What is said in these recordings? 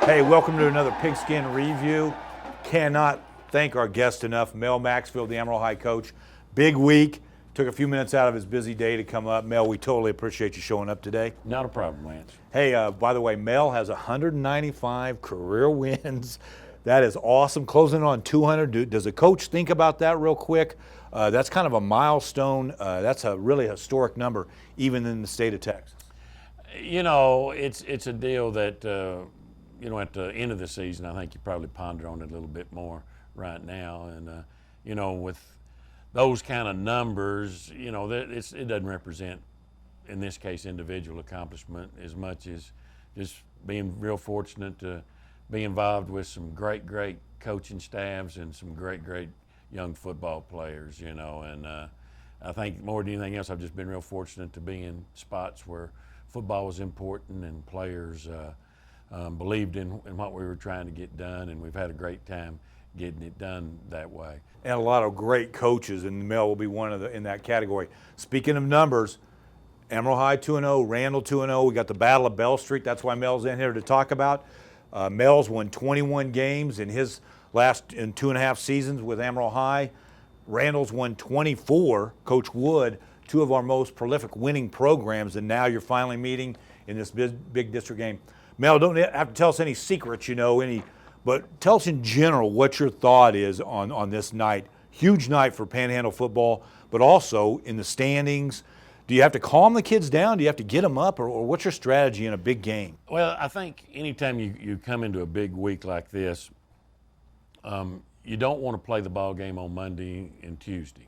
Hey, welcome to another Pigskin review. Cannot thank our guest enough, Mel Maxfield, the Emerald High coach. Big week. Took a few minutes out of his busy day to come up. Mel, we totally appreciate you showing up today. Not a problem, Lance. Hey, by the way, Mel has 195 career wins. That is awesome. Closing on 200. Does a coach think about that real quick? That's kind of a milestone. That's a really historic number, even in the state of Texas. You know, it's a deal that, at the end of the season, I think you probably ponder on it a little bit more right now. And, with those kind of numbers, it doesn't represent, in this case, individual accomplishment as much as just being real fortunate to be involved with some great coaching staffs and some great young football players, and I think more than anything else, I've just been real fortunate to be in spots where football was important and players believed in what we were trying to get done, and we've had a great time getting it done that way. And a lot of great coaches, and Mel will be one of in that category. Speaking of numbers, Emerald High 2-0, Randall 2-0. We got the Battle of Bell Street. That's why Mel's in here to talk about. Mel's won 21 games in his last 2.5 seasons with Emerald High. Randall's won 24. Coach Wood, two of our most prolific winning programs, and now you're finally meeting in this big district game. Mel, don't have to tell us any secrets, but tell us in general what your thought is on this night. Huge night for Panhandle football, but also in the standings. Do you have to calm the kids down? Do you have to get them up? Or what's your strategy in a big game? Well, I think anytime you come into a big week like this, you don't want to play the ball game on Monday and Tuesday.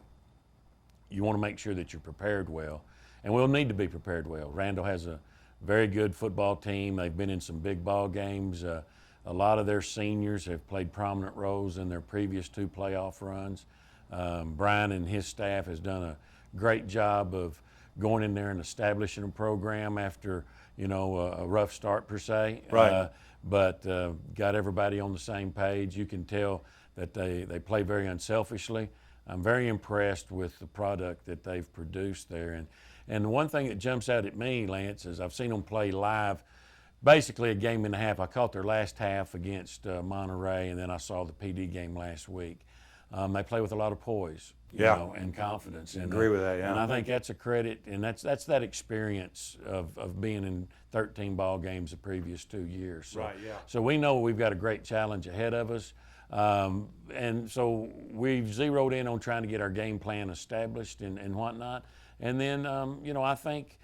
You want to make sure that you're prepared well, and we'll need to be prepared well. Randall has a very good football team. They've been in some big ball games. A lot of their seniors have played prominent roles in their previous 2 playoff runs. Brian and his staff has done a great job of going in there and establishing a program after, a rough start per se. Right. But got everybody on the same page. You can tell that they play very unselfishly. I'm very impressed with the product that they've produced there. And the one thing that jumps out at me, Lance, is I've seen them play live basically a game and a half. I caught their last half against Monterey, and then I saw the PD game last week. They play with a lot of poise, and confidence. And, agree with that, yeah. And I think that's a credit, and that's that experience of being in 13 ball games the previous 2 years. So, right, yeah. So we know we've got a great challenge ahead of us. And so we've zeroed in on trying to get our game plan established and whatnot. And then, I think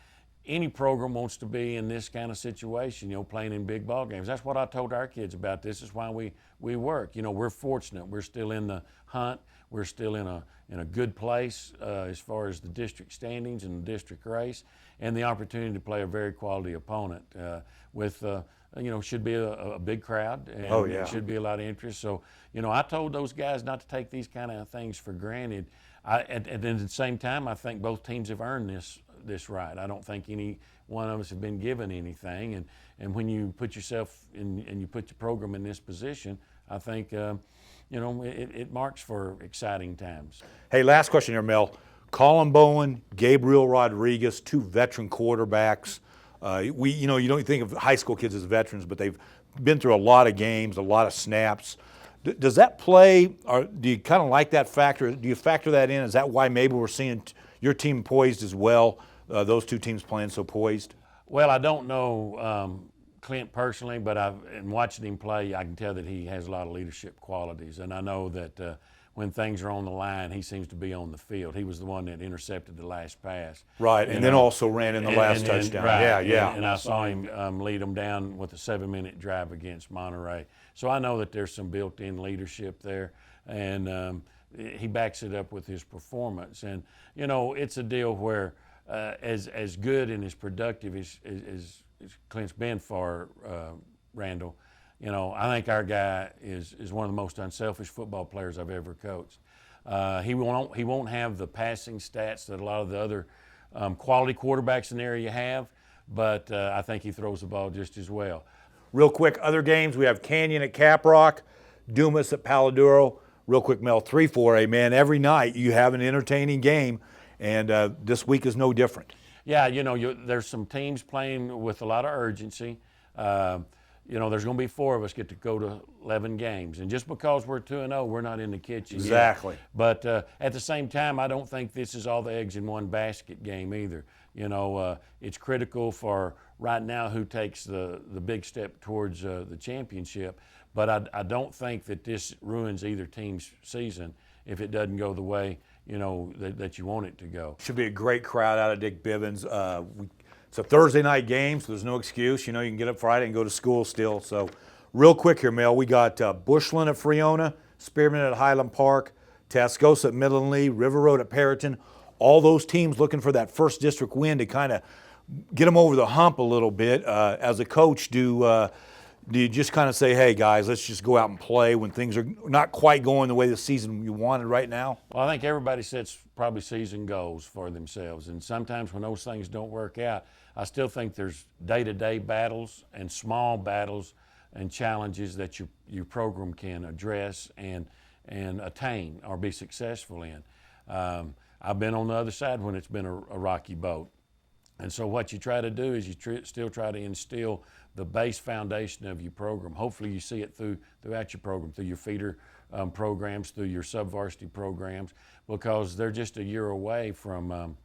any program wants to be in this kind of situation, playing in big ball games. That's what I told our kids about. This is why we work. We're fortunate. We're still in the hunt. We're still in a good place as far as the district standings and the district race, and the opportunity to play a very quality opponent with should be a big crowd, and it should be a lot of interest. So, I told those guys not to take these kind of things for granted. And at the same time, I think both teams have earned this right. I don't think any one of us have been given anything. And when you put yourself in and you put your program in this position, I think, it marks for exciting times. Hey, last question here, Mel. Colin Bowen, Gabriel Rodriguez, 2 veteran quarterbacks. You don't think of high school kids as veterans, but they've been through a lot of games, a lot of snaps. Does that play, or do you kind of like that factor? Do you factor that in? Is that why maybe we're seeing your team poised as well, those 2 teams playing so poised? Well, I don't know Clint personally, but in watching him play, I can tell that he has a lot of leadership qualities. And I know that when things are on the line, he seems to be on the field. He was the one that intercepted the last pass. Right, and then also ran in the last touchdown. Right, yeah. And I saw him lead them down with a 7-minute drive against Monterey. So I know that there's some built-in leadership there, and he backs it up with his performance. And, it's a deal where as good and as productive as Clint's been for Randall, I think our guy is one of the most unselfish football players I've ever coached. He won't have the passing stats that a lot of the other quality quarterbacks in the area have, but I think he throws the ball just as well. Real quick, other games, we have Canyon at Caprock, Dumas at Paladuro. Real quick, Mel, 3-4A, man. Every night you have an entertaining game, and this week is no different. Yeah, there's some teams playing with a lot of urgency. there's going to be 4 of us get to go to 11 games. And just because we're 2-0, we're not in the kitchen yet. Exactly. But at the same time, I don't think this is all the eggs in one basket game either. It's critical for right now who takes the big step towards the championship. But I don't think that this ruins either team's season if it doesn't go the way, that you want it to go. Should be a great crowd out of Dick Bivens. It's a Thursday night game, so there's no excuse. You can get up Friday and go to school still. So real quick here, Mel, we got Bushland at Freona, Spearman at Highland Park, Tascosa at Midland Lee, River Road at Perryton. All those teams looking for that first district win to kind of get them over the hump a little bit. As a coach, do you just kind of say, hey, guys, let's just go out and play when things are not quite going the way the season you wanted right now? Well, I think everybody sets probably season goals for themselves. And sometimes when those things don't work out, I still think there's day-to-day battles and small battles and challenges that your program can address and attain or be successful in. I've been on the other side when it's been a rocky boat. And so what you try to do is you still try to instill the base foundation of your program. Hopefully you see it throughout your program, through your feeder programs, through your sub-varsity programs, because they're just a year away from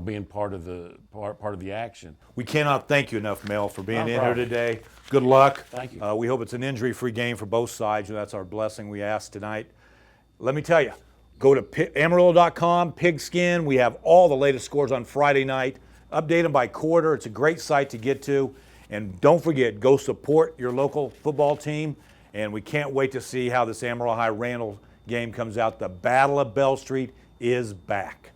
being part of the action. We cannot thank you enough, Mel, for being No in problem. here today. Good luck. Thank you. We hope it's an injury-free game for both sides. That's our blessing we ask tonight. Let me tell you, go to Amarillo.com, Pigskin. We have all the latest scores on Friday night. Update them by quarter. It's a great site to get to. And don't forget, go support your local football team. And we can't wait to see how this Amarillo High Randall game comes out. The Battle of Bell Street is back.